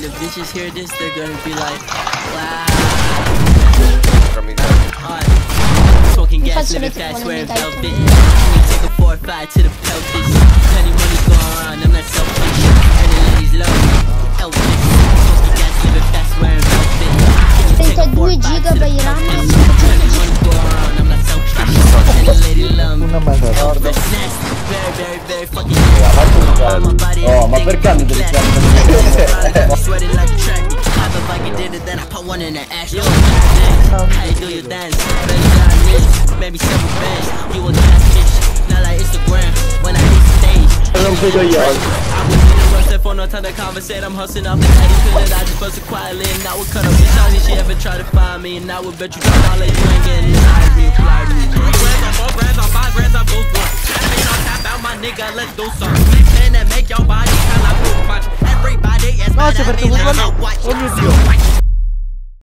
the bitches hear this, they're gonna be like, wow. Smoking gas, living fast, wearing velvet. Take a 4 or 5 to the pelvis. Plenty money going around, I'm not selfish. And the ladies love me, Elvis. Smoking gas, living fast, wearing velvet. Take a 4 or 5 to the pelvis. Plenty money going around, I'm not selfish. And the ladies love me, Elvis. Nasty, very, very fucking nasty. Oh, ma perché hanno delle chiappe? Sweating like a trappy. Have a Viking dinner, then I put one in the ash. How you do your dance? Maybe several bands. You a gas bitch, not like Instagram. When I hit stage, I was in the rush, there for no time to conversate. I'm hustling off the caddy, feeling I just busted quietly. And now we cut up bitch, how did she ever try to find me? And now we bet you drop all that you ain't getting tired of me, apply to me. 3 grams on 4 grams on 5 grams on both ones. Champagne on tap out, my nigga, let's do some. Big pen that make your body sound like fruit punch. Everybody is mad at me, now I'm white.